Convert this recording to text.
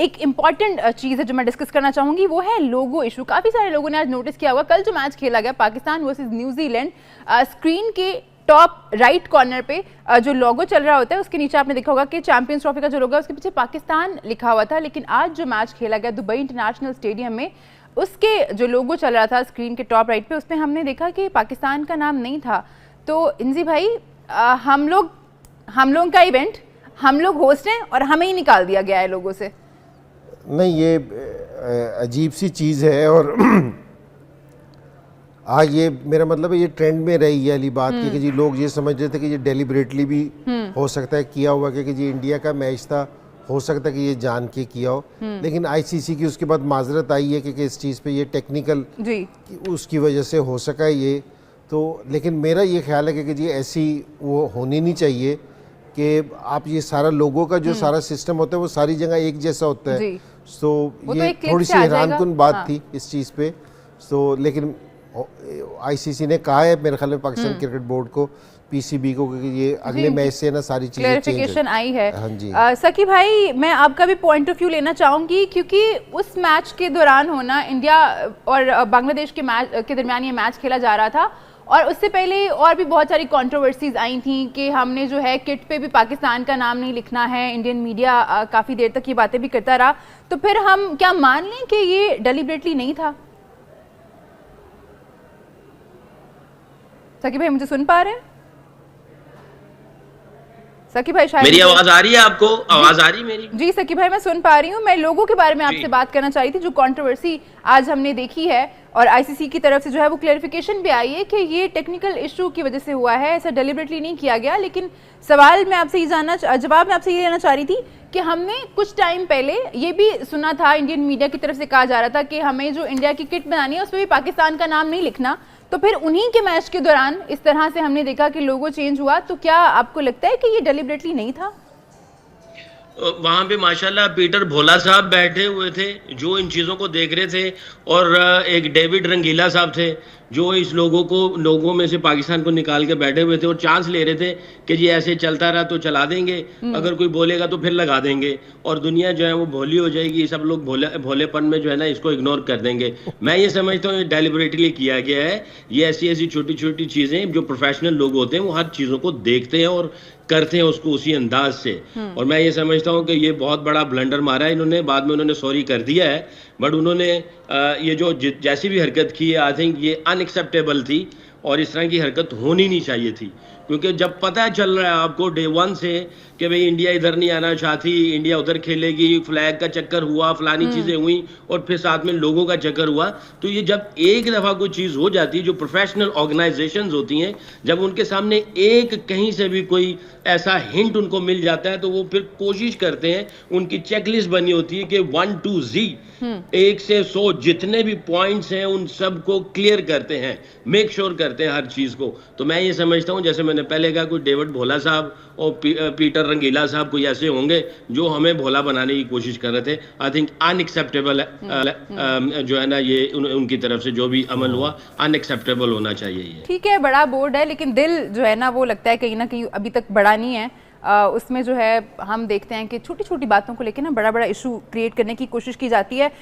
एक इम्पॉर्टेंट चीज़ है जो मैं डिस्कस करना चाहूँगी, वो है लोगो इशू। काफ़ी सारे लोगों ने आज नोटिस किया होगा, कल जो मैच खेला गया पाकिस्तान वर्सेस न्यूजीलैंड, स्क्रीन के टॉप राइट कॉर्नर पे जो लोगो चल रहा होता है उसके नीचे आपने देखा होगा कि चैंपियंस ट्रॉफी का जो लोगो है उसके पीछे पाकिस्तान लिखा हुआ था। लेकिन आज जो मैच खेला गया दुबई इंटरनेशनल स्टेडियम में, उसके जो लोगो चल रहा था स्क्रीन के टॉप राइट पे, उसमें हमने देखा कि पाकिस्तान का नाम नहीं था। तो इंजी भाई, हम लोगों का इवेंट, हम लोग होस्ट हैं और हमें ही निकाल दिया गया है लोगों से। नहीं, ये अजीब सी चीज़ है। और आज ये मेरा मतलब है ये ट्रेंड में रही है वाली बात कि जी लोग ये समझ रहे थे कि ये डेलिबरेटली भी हो सकता है किया हुआ, कि जी इंडिया का मैच था, हो सकता है कि ये जान के किया हो। लेकिन आईसीसी की उसके बाद माजरत आई है कि इस चीज़ पे ये टेक्निकल उसकी वजह से हो सका है ये। तो लेकिन मेरा ये ख्याल है कि जी ऐसी वो होनी नहीं चाहिए कि आप ये सारा लोगों का जो सारा सिस्टम होता है वो सारी जगह एक जैसा होता है। तो ये थोड़ी सी हैरानकुन बात थी इस चीज़ पे। तो लेकिन आईसीसी ने कहा है मेरे ख्याल में पाकिस्तान क्रिकेट बोर्ड को, पीसीबी को, कि ये अगले मैच से ना सारी चीजें क्लैरिफिकेशन आई है। हाँ जी। सकी भाई, मैं आपका भी पॉइंट ऑफ व्यू लेना चाहूंगी, क्योंकि उस मैच के दौरान होना, इंडिया और बांग्लादेश के मैच के दरमियान ये मैच खेला जा रहा था, और उससे पहले और भी बहुत सारी कंट्रोवर्सीज आई थी कि हमने जो है किट पे भी पाकिस्तान का नाम नहीं लिखना है। इंडियन मीडिया काफ़ी देर तक ये बातें भी करता रहा। तो फिर हम क्या मान लें कि ये डेलिबरेटली नहीं था? सकी भाई, मुझे सुन पा रहे हैं? सकी भाई, शायद मेरी आवाज आ रही है आपको? आवाज आ रही है मेरी? जी सकी भाई, मैं सुन पा रही हूँ। मैं लोगों के बारे में आपसे बात करना चाह रही थी, जो कंट्रोवर्सी आज हमने देखी है और आईसीसी की तरफ से जो है वो क्लैरिफिकेशन भी आई है कि ये टेक्निकल इशू की वजह से हुआ है, ऐसा डेलिबरेटली नहीं किया गया। लेकिन सवाल मैं आपसे ये जवाब मैं आपसे ये लेना चाह रही थी कि हमने कुछ टाइम पहले ये भी सुना था, इंडियन मीडिया की तरफ से कहा जा रहा था कि हमें जो इंडिया की किट बनानी है उसमें भी पाकिस्तान का नाम नहीं लिखना। तो फिर उन्हीं के मैच के दौरान इस तरह से हमने देखा कि लोगो चेंज हुआ। तो क्या आपको लगता है कि ये डेलिबरेटली नहीं था? वहां पे माशाल्लाह पीटर भोला साहब बैठे हुए थे जो इन चीज़ों को देख रहे थे, और एक डेविड रंगीला साहब थे जो इस लोगों में से पाकिस्तान को निकाल के बैठे हुए थे और चांस ले रहे थे कि जी ऐसे चलता रहा तो चला देंगे, अगर कोई बोलेगा तो फिर लगा देंगे, और दुनिया जो है वो भोली हो जाएगी, सब लोग भोलेपन में जो है ना इसको इग्नोर कर देंगे। मैं ये समझता हूँ डेलिबरेटली किया गया है। ये ऐसी छोटी छोटी चीज़ें जो प्रोफेशनल लोग होते हैं वो हर चीज़ों को देखते हैं और करते हैं उसको उसी अंदाज से। और मैं ये समझता हूँ कि ये बहुत बड़ा ब्लंडर मारा है इन्होंने। बाद में उन्होंने सॉरी कर दिया है, बट उन्होंने ये जो जैसी भी हरकत की है, आई थिंक ये अनएक्सेप्टेबल थी और इस तरह की हरकत होनी नहीं चाहिए थी। क्योंकि जब पता चल रहा है आपको डे वन से कि भाई इंडिया इधर नहीं आना चाहती, इंडिया उधर खेलेगी, फ्लैग का चक्कर हुआ, फलानी चीज़ें हुई और फिर साथ में लोगों का चक्कर हुआ, तो ये जब एक दफ़ा कोई चीज़ हो जाती है, जो प्रोफेशनल ऑर्गेनाइजेशंस होती हैं, जब उनके सामने एक कहीं से भी कोई ऐसा हिंट उनको मिल जाता है तो वो फिर कोशिश करते हैं, उनकी चेकलिस्ट बनी होती है कि 1 to Z 1 से 100 जितने भी पॉइंट्स हैं उन सब को क्लियर करते हैं, मेक श्योर करते हैं हर चीज़ को। तो मैं ये समझता हूँ, जैसे मैंने पहले कहा, कोई डेविड भोला साहब और पीटर रंगीला साहब कोई ऐसे होंगे जो हमें भोला बनाने की कोशिश कर रहे थे। आई थिंक अनएक्सेप्टेबल जो है ना ये उनकी तरफ से जो भी अमल हुआ अनएक्सेप्टेबल होना चाहिए। ये ठीक है, बड़ा बोर्ड है, लेकिन दिल जो है ना वो लगता है कहीं ना कहीं अभी तक बड़ा नहीं है। उसमें जो है हम देखते हैं कि छोटी छोटी बातों को लेकर ना बड़ा बड़ा इशू क्रिएट करने की कोशिश की जाती है।